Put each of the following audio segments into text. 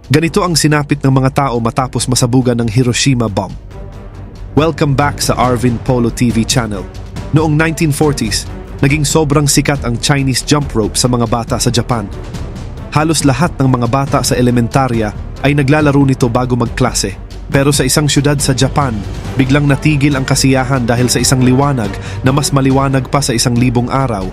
Ganito ang sinapit ng mga tao matapos masabugan ng Hiroshima bomb. Welcome back sa Arvin Polo TV channel. Noong 1940s, naging sobrang sikat ang Chinese jump rope sa mga bata sa Japan. Halos lahat ng mga bata sa elementarya ay naglalaro nito bago magklase. Pero sa isang syudad sa Japan, biglang natigil ang kasiyahan dahil sa isang liwanag na mas maliwanag pa sa 1,000 araw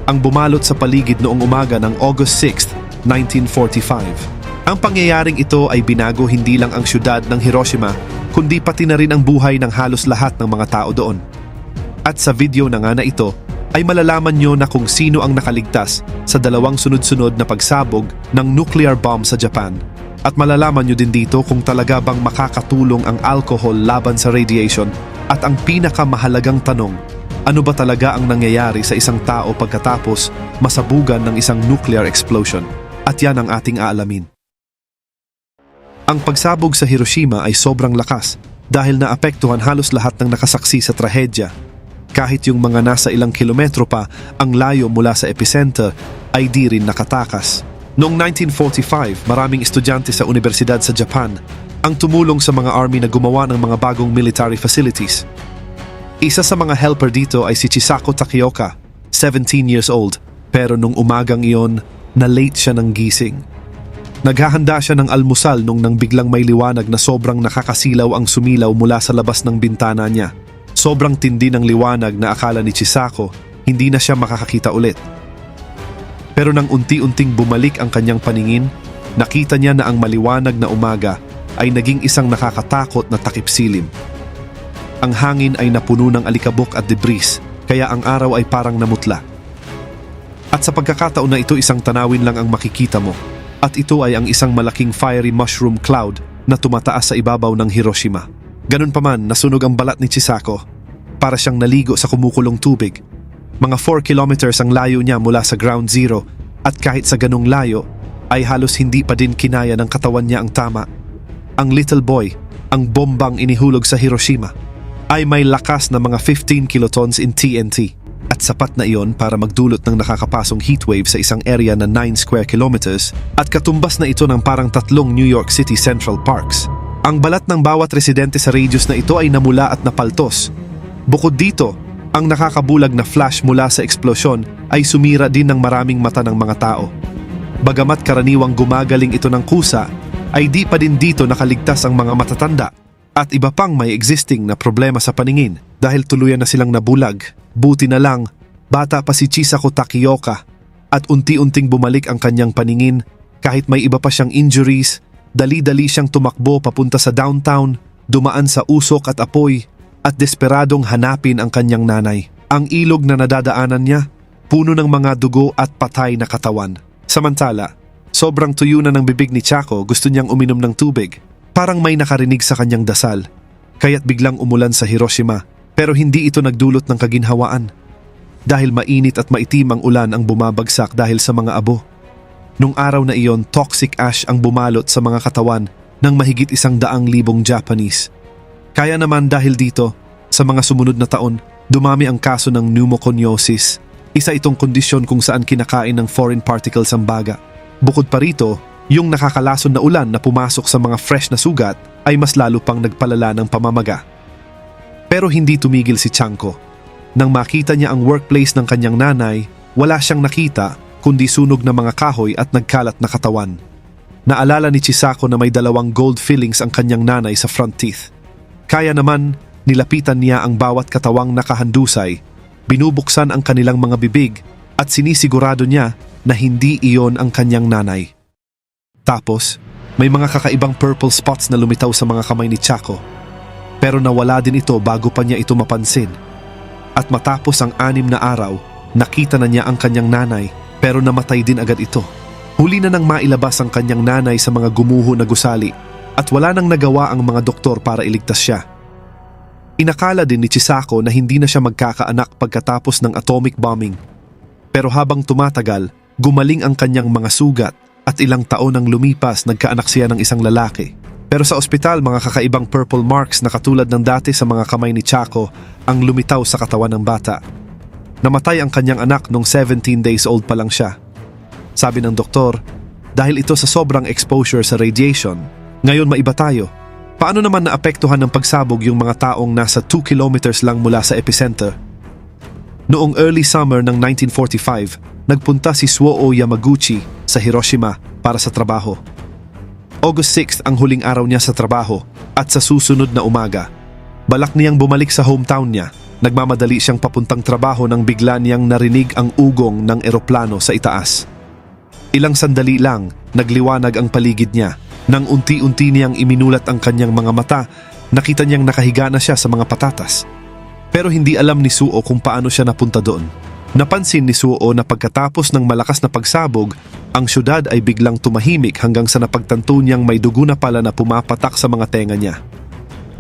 ang bumalot sa paligid noong umaga ng August 6, 1945. Ang pangyayaring ito ay binago hindi lang ang syudad ng Hiroshima, kundi pati na rin ang buhay ng halos lahat ng mga tao doon. At sa video na nga na ito, ay malalaman nyo na kung sino ang nakaligtas sa 2 sunod-sunod na pagsabog ng nuclear bomb sa Japan. At malalaman nyo din dito kung talaga bang makakatulong ang alcohol laban sa radiation. At ang pinakamahalagang tanong, ano ba talaga ang nangyayari sa isang tao pagkatapos masabugan ng isang nuclear explosion? At yan ang ating aalamin. Ang pagsabog sa Hiroshima ay sobrang lakas dahil naapektuhan halos lahat ng nakasaksi sa trahedya. Kahit yung mga nasa ilang kilometro pa ang layo mula sa epicenter ay di rin nakatakas. Noong 1945, maraming estudyante sa universidad sa Japan ang tumulong sa mga army na gumawa ng mga bagong military facilities. Isa sa mga helper dito ay si Chisako Takioka, 17 years old, pero nung umagang iyon, na-late siya ng gising. Naghahanda siya ng almusal nung nang biglang may liwanag na sobrang nakakasilaw ang sumilaw mula sa labas ng bintana niya. Sobrang tindi ng liwanag na akala ni Chisako hindi na siya makakakita ulit. Pero nang unti-unting bumalik ang kanyang paningin, nakita niya na ang maliwanag na umaga ay naging isang nakakatakot na takipsilim. Ang hangin ay napuno ng alikabok at debris, kaya ang araw ay parang namutla. At sa pagkakataon na ito, isang tanawin lang ang makikita mo. At ito ay ang isang malaking fiery mushroom cloud na tumataas sa ibabaw ng Hiroshima. Ganun pa man, nasunog ang balat ni Chisako. Para siyang naligo sa kumukulong tubig. Mga 4 kilometers ang layo niya mula sa ground zero at kahit sa ganung layo, ay halos hindi pa din kinaya ng katawan niya ang tama. Ang little boy, ang bombang inihulog sa Hiroshima, ay may lakas na mga 15 kilotons in TNT. At sapat na iyon para magdulot ng nakakapasong heatwave sa isang area na 9 square kilometers at katumbas na ito ng parang 3 New York City Central Parks. Ang balat ng bawat residente sa radius na ito ay namula at napaltos. Bukod dito, ang nakakabulag na flash mula sa eksplosyon ay sumira din ng maraming mata ng mga tao. Bagamat karaniwang gumagaling ito ng kusa, ay di pa din dito nakaligtas ang mga matatanda at iba pang may existing na problema sa paningin dahil tuluyan na silang nabulag. Buti na lang, bata pa si Chisako Takioka at unti-unting bumalik ang kanyang paningin kahit may iba pa siyang injuries, dali-dali siyang tumakbo papunta sa downtown, dumaan sa usok at apoy at desperadong hanapin ang kanyang nanay. Ang ilog na nadadaanan niya, puno ng mga dugo at patay na katawan. Samantala, sobrang tuyo na ng bibig ni Chako, gusto niyang uminom ng tubig. Parang may nakarinig sa kanyang dasal, kaya't biglang umulan sa Hiroshima. Pero hindi ito nagdulot ng kaginhawaan dahil mainit at maitim ang ulan ang bumabagsak dahil sa mga abo. Nung araw na iyon, toxic ash ang bumalot sa mga katawan ng mahigit 100,000 Japanese. Kaya naman dahil dito, sa mga sumunod na taon, dumami ang kaso ng pneumoconiosis. Isa itong kondisyon kung saan kinakain ng foreign particles ang baga. Bukod pa rito, yung nakakalason na ulan na pumasok sa mga fresh na sugat ay mas lalo pang nagpalala ng pamamaga. Pero hindi tumigil si Chanko. Nang makita niya ang workplace ng kanyang nanay, wala siyang nakita kundi sunog na mga kahoy at nagkalat na katawan. Naalala ni Chisako na may 2 gold fillings ang kanyang nanay sa front teeth. Kaya naman, nilapitan niya ang bawat katawang nakahandusay, binubuksan ang kanilang mga bibig at sinisigurado niya na hindi iyon ang kanyang nanay. Tapos, may mga kakaibang purple spots na lumitaw sa mga kamay ni Chako. Pero nawala din ito bago pa niya ito mapansin. At matapos ang 6 na araw, nakita na niya ang kanyang nanay pero namatay din agad ito. Huli na nang mailabas ang kanyang nanay sa mga gumuho na gusali at wala nang nagawa ang mga doktor para iligtas siya. Inakala din ni Chisako na hindi na siya magkakaanak pagkatapos ng atomic bombing. Pero habang tumatagal, gumaling ang kanyang mga sugat at ilang taon nang lumipas nagkaanak siya ng isang lalaki. Pero sa ospital, mga kakaibang purple marks na katulad ng dati sa mga kamay ni Chako ang lumitaw sa katawan ng bata. Namatay ang kanyang anak nung 17 days old pa lang siya. Sabi ng doktor, dahil ito sa sobrang exposure sa radiation. Ngayon maiba tayo. Paano naman naapektuhan ng pagsabog yung mga taong nasa 2 kilometers lang mula sa epicenter? Noong early summer ng 1945, nagpunta si Suo Yamaguchi sa Hiroshima para sa trabaho. August 6 ang huling araw niya sa trabaho at sa susunod na umaga, balak niyang bumalik sa hometown niya. Nagmamadali siyang papuntang trabaho nang bigla niyang narinig ang ugong ng eroplano sa itaas. Ilang sandali lang, nagliwanag ang paligid niya. Nang unti-unti niyang iminulat ang kanyang mga mata, nakita niyang nakahiga na siya sa mga patatas. Pero hindi alam ni Suo kung paano siya napunta doon. Napansin ni Suo na pagkatapos ng malakas na pagsabog, ang syudad ay biglang tumahimik hanggang sa napagtanto niyang may dugo na pala na pumapatak sa mga tenga niya.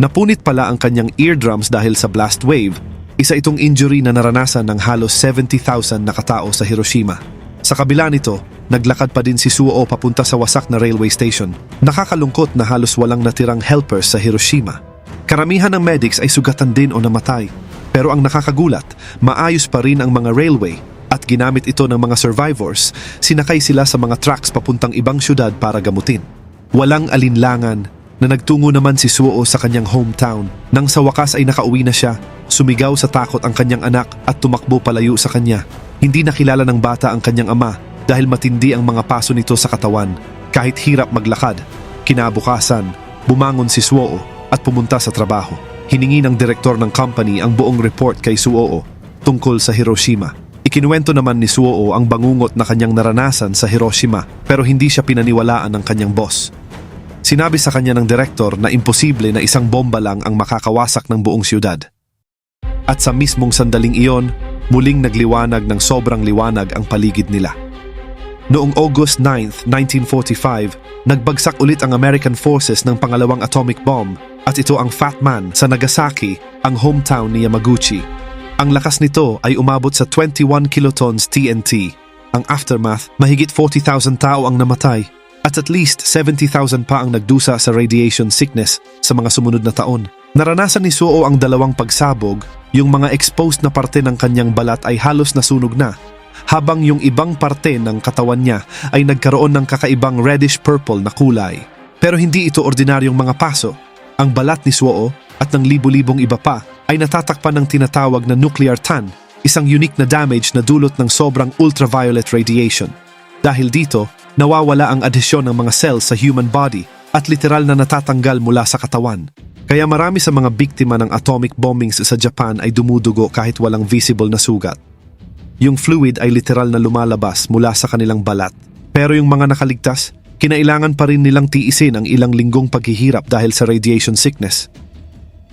Napunit pala ang kanyang eardrums dahil sa blast wave. Isa itong injury na naranasan ng halos 70,000 na katao sa Hiroshima. Sa kabila nito, naglakad pa din si Suo papunta sa wasak na railway station. Nakakalungkot na halos walang natirang helpers sa Hiroshima. Karamihan ng medics ay sugatan din o namatay. Pero ang nakakagulat, maayos pa rin ang mga railway at ginamit ito ng mga survivors. Sinakay sila sa mga trucks papuntang ibang syudad para gamutin. Walang alinlangan na nagtungo naman si Suo sa kanyang hometown. Nang sa wakas ay nakauwi na siya, sumigaw sa takot ang kanyang anak at tumakbo palayo sa kanya. Hindi nakilala ng bata ang kanyang ama dahil matindi ang mga paso nito sa katawan. Kahit hirap maglakad, kinabukasan, bumangon si Suo at pumunta sa trabaho. Hiningi ng direktor ng company ang buong report kay Suo tungkol sa Hiroshima. Ikinuwento naman ni Suo ang bangungot na kanyang naranasan sa Hiroshima pero hindi siya pinaniwalaan ng kanyang boss. Sinabi sa kanya ng direktor na imposible na isang bomba lang ang makakawasak ng buong siyudad. At sa mismong sandaling iyon, muling nagliwanag ng sobrang liwanag ang paligid nila. Noong August 9, 1945, nagbagsak ulit ang American forces ng pangalawang atomic bomb at ito ang Fat Man sa Nagasaki, ang hometown ni Yamaguchi. Ang lakas nito ay umabot sa 21 kilotons TNT. Ang aftermath, mahigit 40,000 tao ang namatay at least 70,000 pa ang nagdusa sa radiation sickness sa mga sumunod na taon. Naranasan ni Suo ang dalawang pagsabog, yung mga exposed na parte ng kanyang balat ay halos nasunog na, habang yung ibang parte ng katawan niya ay nagkaroon ng kakaibang reddish-purple na kulay. Pero hindi ito ordinaryong mga paso. Ang balat ni Suo at ng libu-libong iba pa ay natatakpan ng tinatawag na nuclear tan, isang unique na damage na dulot ng sobrang ultraviolet radiation. Dahil dito, nawawala ang adhesyon ng mga cells sa human body at literal na natatanggal mula sa katawan. Kaya marami sa mga biktima ng atomic bombings sa Japan ay dumudugo kahit walang visible na sugat. Yung fluid ay literal na lumalabas mula sa kanilang balat. Pero yung mga nakaligtas, kinailangan pa rin nilang tiisin ang ilang linggong paghihirap dahil sa radiation sickness.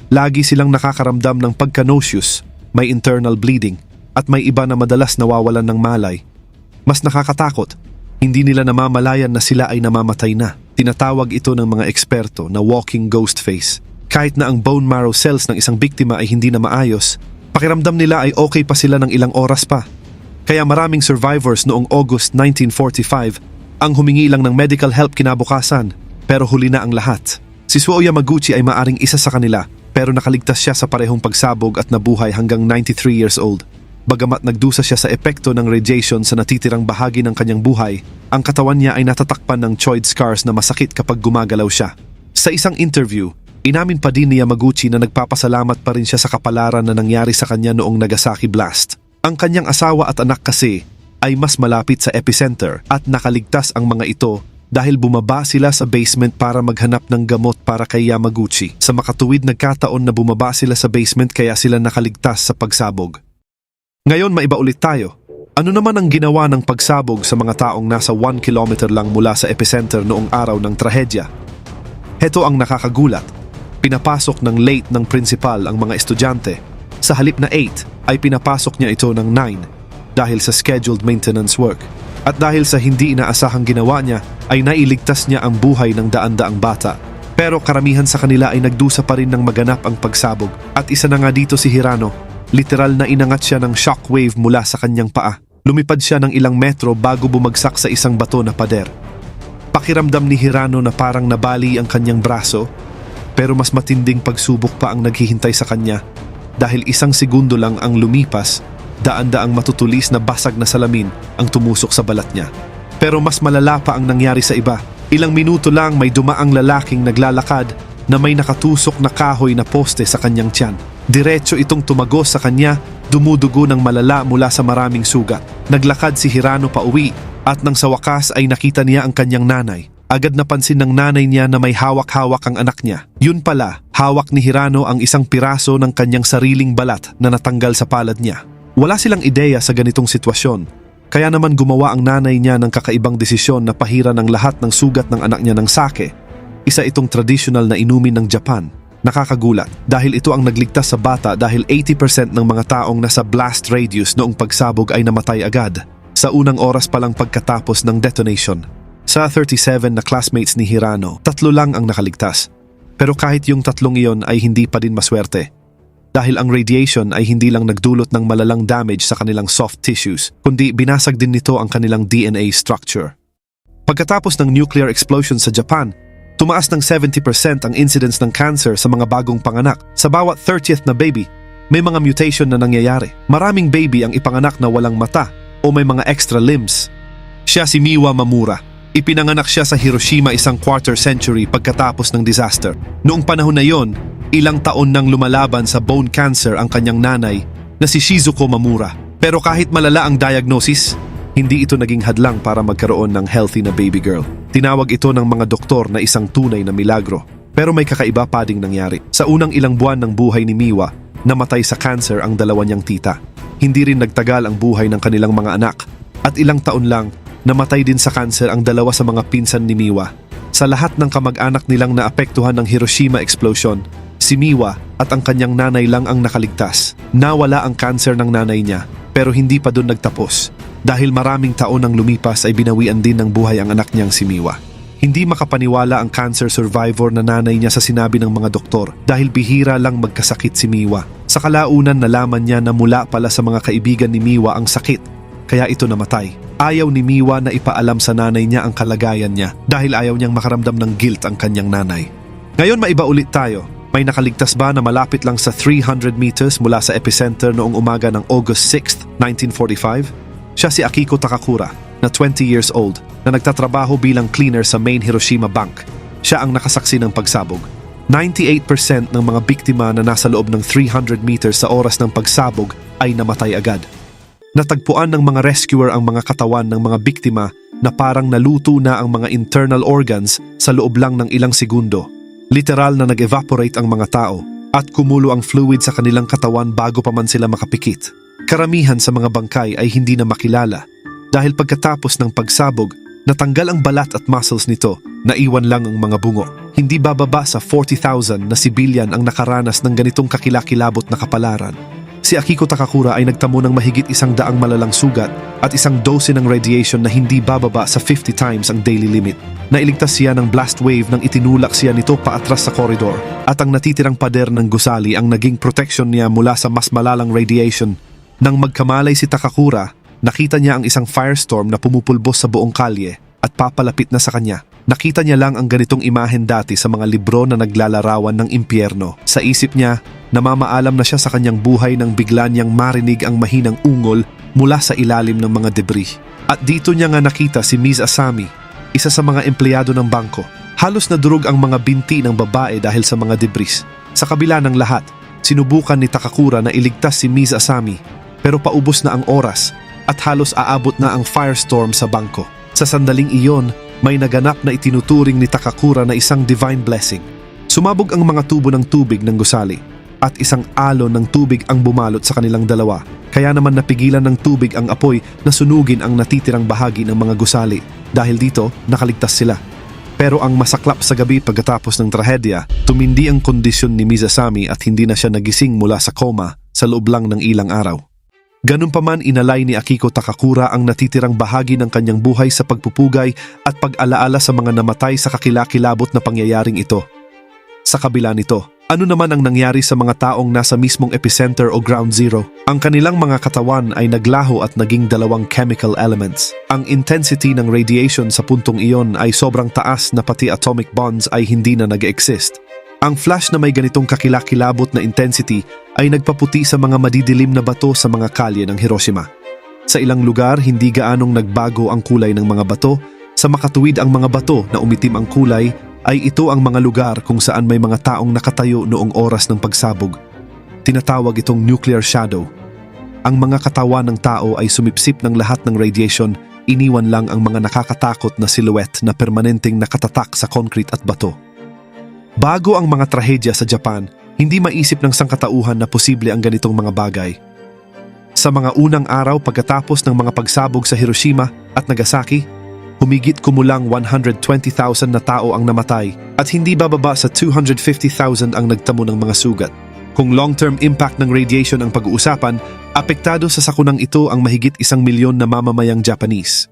Lagi silang nakakaramdam ng pagka-nauseous, may internal bleeding, at may iba na madalas nawawalan ng malay. Mas nakakatakot, hindi nila namamalayan na sila ay namamatay na. Tinatawag ito ng mga eksperto na walking ghost face. Kahit na ang bone marrow cells ng isang biktima ay hindi na maayos, pakiramdam nila ay okay pa sila ng ilang oras pa. Kaya maraming survivors noong August 1945 ang humingi lang ng medical help kinabukasan, pero huli na ang lahat. Si Suo Yamaguchi ay maaring isa sa kanila, pero nakaligtas siya sa parehong pagsabog at nabuhay hanggang 93 years old. Bagamat nagdusa siya sa epekto ng radiation sa natitirang bahagi ng kanyang buhay, ang katawan niya ay natatakpan ng choid scars na masakit kapag gumagalaw siya. Sa isang interview, inamin pa din ni Yamaguchi na nagpapasalamat pa rin siya sa kapalaran na nangyari sa kanya noong Nagasaki blast. Ang kanyang asawa at anak kasi ay mas malapit sa epicenter at nakaligtas ang mga ito dahil bumaba sila sa basement para maghanap ng gamot para kay Yamaguchi. Sa makatuwid nagkataon na bumaba sila sa basement kaya sila nakaligtas sa pagsabog. Ngayon maiba ulit tayo. Ano naman ang ginawa ng pagsabog sa mga taong nasa 1 kilometer lang mula sa epicenter noong araw ng trahedya? Heto ang nakakagulat. Pinapasok ng late ng principal ang mga estudyante. Sa halip na 8 ay pinapasok niya ito ng 9 dahil sa scheduled maintenance work. At dahil sa hindi inaasahang ginawa niya ay nailigtas niya ang buhay ng daan-daang bata. Pero karamihan sa kanila ay nagdusa pa rin ng maganap ang pagsabog. At isa na nga dito si Hirano. Literal na inangat siya ng shockwave mula sa kanyang paa. Lumipad siya ng ilang metro bago bumagsak sa isang bato na pader. Pakiramdam ni Hirano na parang nabali ang kanyang braso, pero mas matinding pagsubok pa ang naghihintay sa kanya dahil isang segundo lang ang lumipas, daan-daang matutulis na basag na salamin ang tumusok sa balat niya. Pero mas malala pa ang nangyari sa iba. Ilang minuto lang may dumaang lalaking naglalakad na may nakatusok na kahoy na poste sa kanyang tiyan. Diretso itong tumagos sa kanya, dumudugo ng malala mula sa maraming sugat. Naglakad si Hirano pa uwi at nang sa wakas ay nakita niya ang kanyang nanay. Agad napansin ng nanay niya na may hawak-hawak ang anak niya. Yun pala, hawak ni Hirano ang isang piraso ng kanyang sariling balat na natanggal sa palad niya. Wala silang ideya sa ganitong sitwasyon. Kaya naman gumawa ang nanay niya ng kakaibang desisyon na pahira ng lahat ng sugat ng anak niya ng sake. Isa itong traditional na inumin ng Japan. Nakakagulat dahil ito ang nagligtas sa bata dahil 80% ng mga taong nasa blast radius noong pagsabog ay namatay agad sa unang oras pa lang pagkatapos ng detonation. Sa 37 na classmates ni Hirano, 3 lang ang nakaligtas. Pero kahit yung 3 iyon ay hindi pa din maswerte. Dahil ang radiation ay hindi lang nagdulot ng malalang damage sa kanilang soft tissues, kundi binasag din nito ang kanilang DNA structure. Pagkatapos ng nuclear explosion sa Japan, tumaas ng 70% ang incidence ng cancer sa mga bagong panganak. Sa bawat 30th na baby, may mga mutation na nangyayari. Maraming baby ang ipanganak na walang mata o may mga extra limbs. Siya si Miwa Mamura. Ipinanganak siya sa Hiroshima 1/4 century pagkatapos ng disaster. Noong panahon na yon, ilang taon nang lumalaban sa bone cancer ang kanyang nanay na si Shizuko Mamura. Pero kahit malala ang diagnosis, hindi ito naging hadlang para magkaroon ng healthy na baby girl. Tinawag ito ng mga doktor na isang tunay na milagro. Pero may kakaiba pa ding nangyari. Sa unang ilang buwan ng buhay ni Miwa, namatay sa cancer ang 2 niyang tita. Hindi rin nagtagal ang buhay ng kanilang mga anak. At ilang taon lang, namatay din sa cancer ang 2 sa mga pinsan ni Miwa. Sa lahat ng kamag-anak nilang naapektuhan ng Hiroshima explosion, si Miwa at ang kanyang nanay lang ang nakaligtas. Nawala ang cancer ng nanay niya, pero hindi pa doon nagtapos. Dahil maraming taon ang lumipas ay binawian din ng buhay ang anak niyang si Miwa. Hindi makapaniwala ang cancer survivor na nanay niya sa sinabi ng mga doktor dahil bihira lang magkasakit si Miwa. Sa kalaunan nalaman niya na mula pala sa mga kaibigan ni Miwa ang sakit, kaya ito namatay. Ayaw ni Miwa na ipaalam sa nanay niya ang kalagayan niya dahil ayaw niyang makaramdam ng guilt ang kanyang nanay. Ngayon maiba ulit tayo. May nakaligtas ba na malapit lang sa 300 meters mula sa epicenter noong umaga ng August 6, 1945? Siya si Akiko Takakura, na 20 years old, na nagtatrabaho bilang cleaner sa main Hiroshima Bank. Siya ang nakasaksi ng pagsabog. 98% ng mga biktima na nasa loob ng 300 meters sa oras ng pagsabog ay namatay agad. Natagpuan ng mga rescuer ang mga katawan ng mga biktima na parang naluto na ang mga internal organs sa loob lang ng ilang segundo. Literal na nag-evaporate ang mga tao at kumulo ang fluid sa kanilang katawan bago pa man sila makapikit. Karamihan sa mga bangkay ay hindi na makilala dahil pagkatapos ng pagsabog, natanggal ang balat at muscles nito, naiwan lang ang mga bungo. Hindi bababa sa 40,000 na sibilyan ang nakaranas ng ganitong kakilakilabot na kapalaran. Si Akiko Takakura ay nagtamo ng mahigit 100 malalang sugat at 1 dose ng radiation na hindi bababa sa 50 times ang daily limit. Nailigtas siya ng blast wave nang itinulak siya nito paatras sa koridor at ang natitirang pader ng gusali ang naging protection niya mula sa mas malalang radiation. Nang magkamalay si Takakura, nakita niya ang isang firestorm na pumupulbos sa buong kalye at papalapit na sa kanya. Nakita niya lang ang ganitong imahen dati sa mga libro na naglalarawan ng impyerno. Sa isip niya, namamaalam na siya sa kanyang buhay nang bigla niyang marinig ang mahinang ungol mula sa ilalim ng mga debris. At dito niya nga nakita si Ms. Asami, isa sa mga empleyado ng bangko. Halos nadurog ang mga binti ng babae dahil sa mga debris. Sa kabila ng lahat, sinubukan ni Takakura na iligtas si Ms. Asami, pero paubos na ang oras at halos aabot na ang firestorm sa bangko. Sa sandaling iyon, may naganap na itinuturing ni Takakura na isang divine blessing. Sumabog ang mga tubo ng tubig ng gusali at isang alon ng tubig ang bumalot sa kanilang dalawa. Kaya naman napigilan ng tubig ang apoy na sunugin ang natitirang bahagi ng mga gusali. Dahil dito, nakaligtas sila. Pero ang masaklap sa gabi pagkatapos ng trahedya, tumindi ang kondisyon ni Mizasami at hindi na siya nagising mula sa coma sa loob lang ng ilang araw. Ganun pa man inalay ni Akiko Takakura ang natitirang bahagi ng kanyang buhay sa pagpupugay at pag-alaala sa mga namatay sa kakilakilabot na pangyayaring ito. Sa kabila nito, ano naman ang nangyari sa mga taong nasa mismong epicenter o ground zero? Ang kanilang mga katawan ay naglaho at naging 2 chemical elements. Ang intensity ng radiation sa puntong iyon ay sobrang taas na pati atomic bonds ay hindi na nag-exist. Ang flash na may ganitong kakilakilabot na intensity ay nagpaputi sa mga madidilim na bato sa mga kalye ng Hiroshima. Sa ilang lugar, hindi gaanong nagbago ang kulay ng mga bato. Sa makatuwid ang mga bato na umitim ang kulay, ay ito ang mga lugar kung saan may mga taong nakatayo noong oras ng pagsabog. Tinatawag itong nuclear shadow. Ang mga katawan ng tao ay sumipsip ng lahat ng radiation, iniwan lang ang mga nakakatakot na silhouette na permanenteng nakatatak sa concrete at bato. Bago ang mga trahedya sa Japan, hindi maisip ng sangkatauhan na posible ang ganitong mga bagay. Sa mga unang araw pagkatapos ng mga pagsabog sa Hiroshima at Nagasaki, humigit kumulang 120,000 na tao ang namatay at hindi bababa sa 250,000 ang nagtamo ng mga sugat. Kung long-term impact ng radiation ang pag-uusapan, apektado sa sakunang ito ang mahigit 1,000,000 na mamamayang Japanese.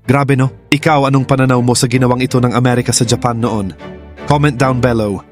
Grabe no? Ikaw, anong pananaw mo sa ginawang ito ng Amerika sa Japan noon? Comment down below.